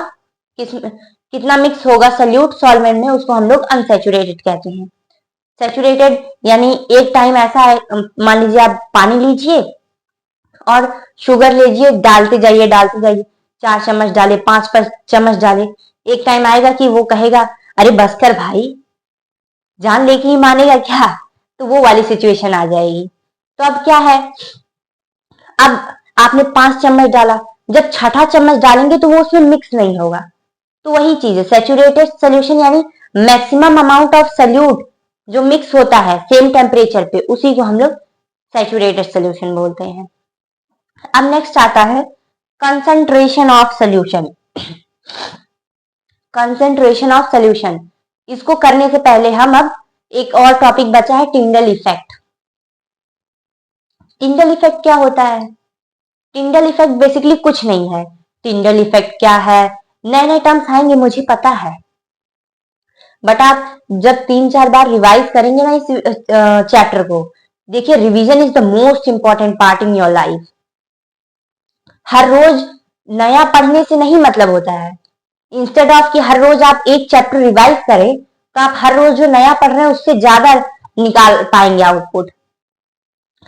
कितना मिक्स होगा सल्यूट सॉल्वेंट में, उसको हम लोग अनसैचुरेटेड कहते हैं। सैचुरेटेड यानी एक टाइम ऐसा है, मान लीजिए आप पानी लीजिए और शुगर लीजिए, डालते जाइए डालते जाइए, 4 चम्मच डाले, 5 चम्मच डाले, एक टाइम आएगा कि वो कहेगा अरे बस कर भाई, जान लेके ही मानेगा क्या, तो वो वाली सिचुएशन आ जाएगी। तो अब क्या है, अब आपने 5 चम्मच डाला, जब छठा चम्मच डालेंगे तो वो उसमें मिक्स नहीं होगा। तो वही चीज है सैचुरेटेड सोल्यूशन, यानी मैक्सिमम अमाउंट ऑफ सल्यूट जो मिक्स होता है सेम टेम्परेचर पे, उसी को हम लोग सैचुरेटेड सोल्यूशन बोलते हैं। अब नेक्स्ट आता है concentration of solution. Concentration of solution, इसको करने से पहले हम अब एक और टॉपिक बचा है, टिंडल इफेक्ट। टिंडल इफेक्ट क्या होता है? टिंडल इफेक्ट बेसिकली कुछ नहीं है। टिंडल इफेक्ट क्या है, नए नए टर्म्स आएंगे मुझे पता है, बट आप जब 3-4 बार रिवाइज करेंगे ना इस चैप्टर को, देखिए revision is the most important part in your life. हर रोज नया पढ़ने से नहीं मतलब होता है। इंस्टेड ऑफ कि हर रोज आप एक चैप्टर रिवाइज करें, तो आप हर रोज जो नया पढ़ रहे हैं उससे ज्यादा निकाल पाएंगे आउटपुट।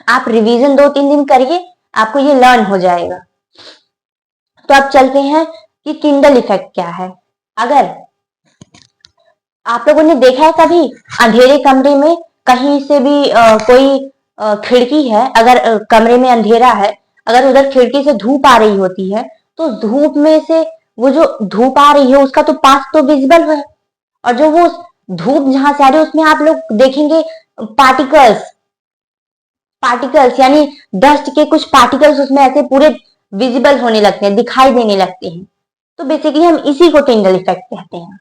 आप रिवीजन 2-3 दिन करिए, आपको ये लर्न हो जाएगा। तो अब चलते हैं कि टिंडल इफेक्ट क्या है। अगर आप लोगों ने देखा है कभी अंधेरे कमरे में कहीं से भी कोई खिड़की है, अगर कमरे में अंधेरा है, अगर उधर खिड़की से धूप आ रही होती है, तो धूप में से वो जो धूप आ रही है उसका तो पाथ तो विजिबल है, और जो वो धूप जहां से आ रही है उसमें आप लोग देखेंगे पार्टिकल्स, पार्टिकल्स यानी डस्ट के कुछ पार्टिकल्स उसमें ऐसे पूरे विजिबल होने लगते हैं, दिखाई देने लगते हैं। तो बेसिकली हम इसी को टिंडल इफेक्ट कहते हैं।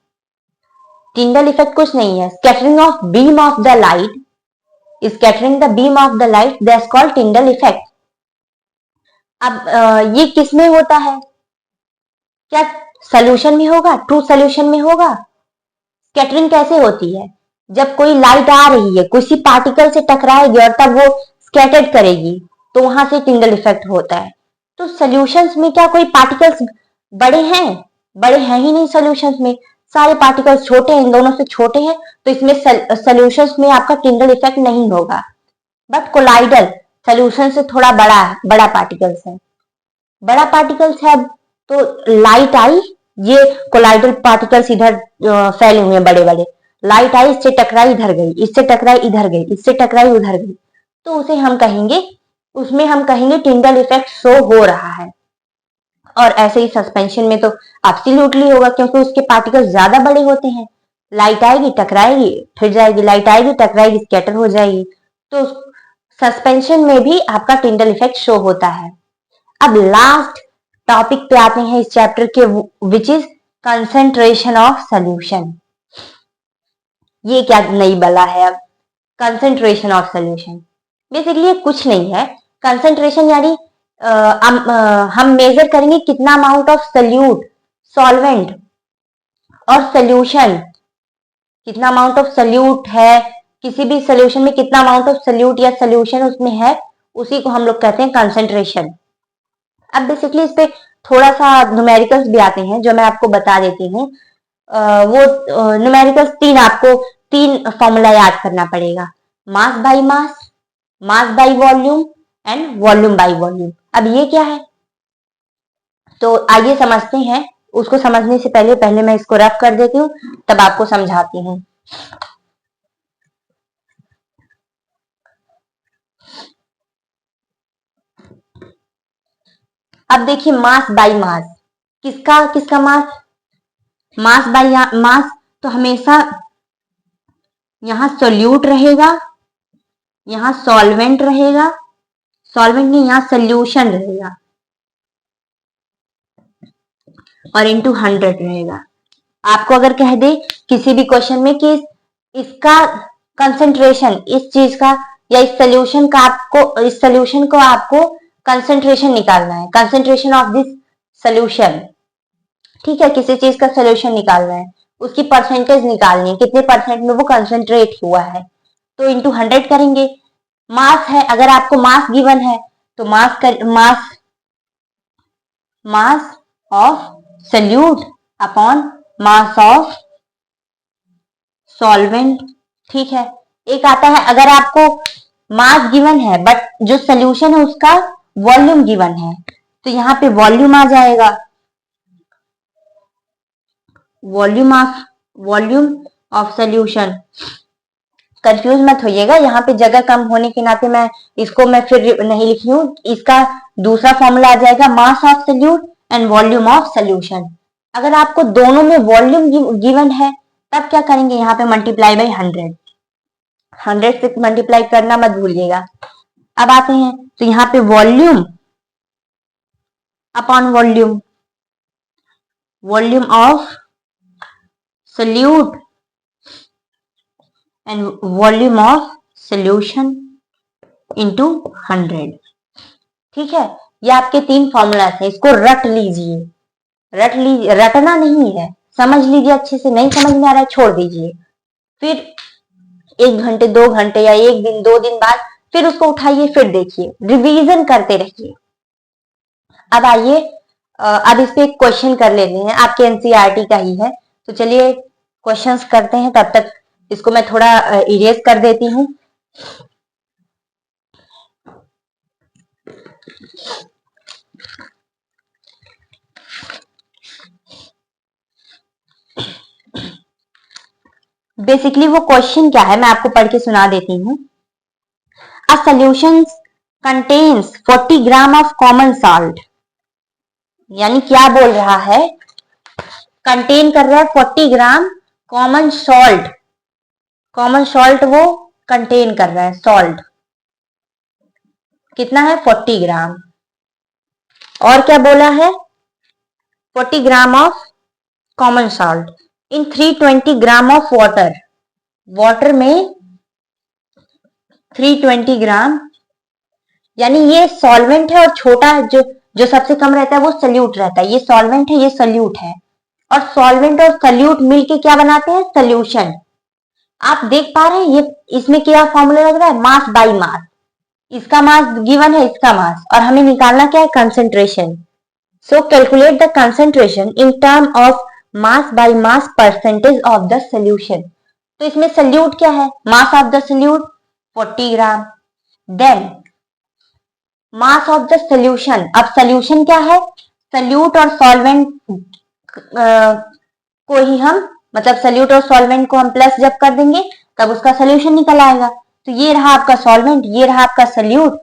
टिंडल इफेक्ट कुछ नहीं है, scattering of beam of the light, scattering the beam of the light, that's called Tyndall effect. अब ये किस में होता है? क्या सोल्यूशन में होगा? ट्रू सोल्यूशन में होगा? स्कैटरिंग कैसे होती है? जब कोई लाइट आ रही है, किसी पार्टिकल से टकराएगी और तब वो स्कैटर्ड करेगी, तो वहां से टिंडल इफेक्ट होता है। तो सॉल्यूशंस में क्या कोई पार्टिकल्स बड़े हैं? बड़े हैं ही नहीं सॉल्यूशंस में, सारे पार्टिकल्स छोटे हैं, इन दोनों से छोटे हैं, तो इसमें सॉल्यूशंस में आपका टिंडल इफेक्ट नहीं होगा। बट कोलाइडल सॉल्यूशन से थोड़ा बड़ा पार्टिकल्स है, बड़ा पार्टिकल्स है, तो लाइट आई, ये कोलाइडल पार्टिकल्स इधर फैले हुए हैं बड़े बड़े, लाइट आई, इससे टकराई इधर गई, इससे टकराई इधर गई, इससे टकराई उधर गई, तो उसे हम कहेंगे उसमें हम कहेंगे टिंडल इफेक्ट शो हो रहा है। और ऐसे ही सस्पेंशन में तो एब्सोल्युटली होगा, क्योंकि उसके पार्टिकल्स ज्यादा बड़े होते हैं। लाइट आएगी, टकराएगी, फिर जाएगी, लाइट आएगी, टकराएगी, स्कैटर हो जाएगी। तो सस्पेंशन में भी आपका टिंडल इफेक्ट शो होता है। अब लास्ट टॉपिक पे आते हैं इस चैप्टर के, which is concentration of solution. ये क्या नई बला है अब, कंसेंट्रेशन ऑफ सोल्यूशन। बेसिकली कुछ नहीं है। कंसेंट्रेशन यानी हम मेजर करेंगे कितना अमाउंट ऑफ सोल्यूट, सॉल्वेंट और सोल्यूशन, कितना अमाउंट ऑफ सोल्यूट है, किसी भी सोल्यूशन में कितना अमाउंट ऑफ सोल्यूट या सोल्यूशन उसमें है, उसी को हम लोग कहते हैं कंसेंट्रेशन। अब बेसिकली इस पे थोड़ा सा न्यूमेरिकल्स भी आते हैं जो मैं आपको बता देती हूँ। वो न्यूमेरिकल्स आपको तीन फॉर्मूला याद करना पड़ेगा, मास by mass, mass by volume and volume by volume. अब ये क्या है, तो आइए समझते हैं। उसको समझने से पहले मैं इसको रफ कर देती हूँ, तब आपको समझाती हूँ। अब देखिए मास बाय मास, किसका किसका मास, मास बाय मास, तो हमेशा यहां सोल्यूट रहेगा, यहां सॉल्वेंट रहेगा, सॉल्वेंट नहीं, यहां सोल्यूशन रहेगा, और इंटू 100 रहेगा। आपको अगर कह दे किसी भी क्वेश्चन में कि इसका कंसेंट्रेशन, इस चीज का या इस सोल्यूशन का, आपको इस सोल्यूशन को आपको कंसेंट्रेशन निकालना है, कंसेंट्रेशन ऑफ दिस सोल्यूशन, ठीक है, किसी चीज का सोल्यूशन निकालना है, उसकी परसेंटेज निकालनी है, कितने परसेंट में वो कंसेंट्रेट हुआ है, तो इंटू 100 करेंगे। मास है, अगर आपको मास गिवन है तो mass of solute upon mass of solvent, ठीक है। एक आता है अगर आपको मास गिवन है बट जो सोल्यूशन है उसका वॉल्यूम गिवन है, तो यहां पे वॉल्यूम आ जाएगा, वॉल्यूम ऑफ सोल्यूशन। कंफ्यूज मत होइएगा, यहाँ पे जगह कम होने के नाते मैं फिर नहीं लिखी हूँ। इसका दूसरा फॉर्मूला आ जाएगा mass of solute and volume of solution. अगर आपको दोनों में वॉल्यूम गिवन है तब क्या करेंगे, यहाँ पे मल्टीप्लाई बाई 100 से मल्टीप्लाई करना मत भूलिएगा। अब आते हैं तो यहाँ पे volume upon volume of solute and volume of solution into 100, ठीक है। ये आपके तीन फॉर्मूलास है, इसको रट लीजिए, रटना नहीं है, समझ लीजिए अच्छे से। नहीं समझ में आ रहा है छोड़ दीजिए, फिर 1 घंटे 2 घंटे या 1 दिन 2 दिन बाद फिर उसको उठाइए, फिर देखिए, रिवीजन करते रहिए। अब आइए, अब इस पे एक क्वेश्चन कर लेते हैं, आपके एनसीईआरटी का ही है, तो चलिए क्वेश्चंस करते हैं। तब तक इसको मैं थोड़ा इरेज कर देती हूँ। बेसिकली वो क्वेश्चन क्या है मैं आपको पढ़ के सुना देती हूँ। A solution contains 40 gram of common salt, यानी क्या बोल रहा है, कंटेन कर रहा है 40 ग्राम कॉमन सॉल्ट, कॉमन सॉल्ट वो कंटेन कर रहा है, सॉल्ट कितना है 40 ग्राम, और क्या बोला है 40 gram of common salt in 320 gram of water, water में 320 ग्राम, यानी ये सॉल्वेंट है और छोटा जो सबसे कम रहता है वो सल्यूट रहता है, ये सॉल्वेंट है ये सल्यूट है, और सॉल्वेंट और सल्यूट मिलके क्या बनाते हैं, सोल्यूशन। आप देख पा रहे हैं ये इसमें क्या फॉर्मूला लग रहा है, मास बाय मास, इसका मास गिवन है, इसका मास, और हमें निकालना क्या है, concentration. So calculate the concentration in term of mass by mass percentage of the solution. तो इसमें सल्यूट क्या है, mass of the solute 40 gram, then mass of the solution. अब सोल्यूशन क्या है, सल्यूट और सॉल्वेंट को ही हम, मतलब सल्यूट और सॉल्वेंट को हम प्लस जब कर देंगे तब उसका सोल्यूशन निकल आएगा। तो ये रहा आपका सॉल्वेंट, ये रहा आपका सल्यूट,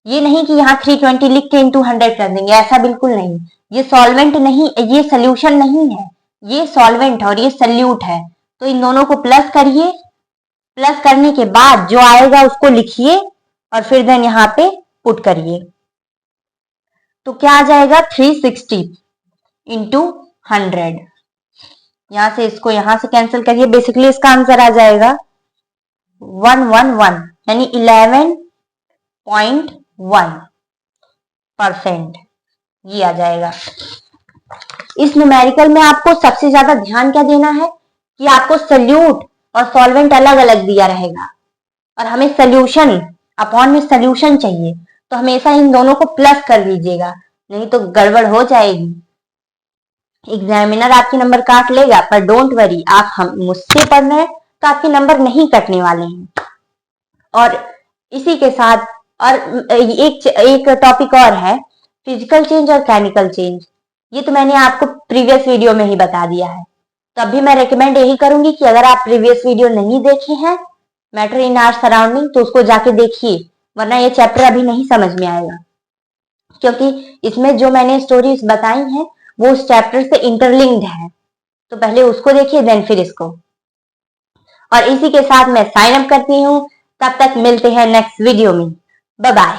ये नहीं कि यहाँ 320 लिख के इंटू 100 कर देंगे, ऐसा बिल्कुल नहीं। ये सॉल्वेंट नहीं, ये सोल्यूशन नहीं है, ये सॉल्वेंट और ये सल्यूट है। तो इन दोनों को प्लस करिए, प्लस करने के बाद जो आएगा उसको लिखिए और फिर देन यहाँ पे पुट करिए। तो क्या आ जाएगा 360 इंटू 100। यहां से इसको यहां से कैंसिल करिए, बेसिकली इसका आंसर आ जाएगा 111 यानी 11.1%। ये आ जाएगा। इस न्यूमेरिकल में आपको सबसे ज्यादा ध्यान क्या देना है कि आपको सल्यूट और सॉल्वेंट अलग अलग दिया रहेगा और हमें सोल्यूशन अपॉन में सोल्यूशन चाहिए, तो हमेशा इन दोनों को प्लस कर दीजिएगा, नहीं तो गड़बड़ हो जाएगी। एग्जामिनर आपके नंबर काट लेगा, पर डोंट वरी, आप हम मुझसे पढ़ रहे हैं तो आपके नंबर नहीं कटने वाले हैं। और इसी के साथ और एक टॉपिक और है, फिजिकल चेंज और केमिकल चेंज। ये तो मैंने आपको प्रीवियस वीडियो में ही बता दिया है। तो अभी मैं रेकमेंड यही करूंगी कि अगर आप प्रीवियस वीडियो नहीं देखे हैं मैटर इन आवर सराउंडिंग, तो उसको जाके देखिए, वरना ये चैप्टर अभी नहीं समझ में आएगा, क्योंकि इसमें जो मैंने स्टोरीज बताई हैं वो उस चैप्टर से इंटरलिंक्ड है। तो पहले उसको देखिए, देन फिर इसको। और इसी के साथ मैं साइन अप करती हूँ। तब तक मिलते हैं नेक्स्ट वीडियो में। Bye bye.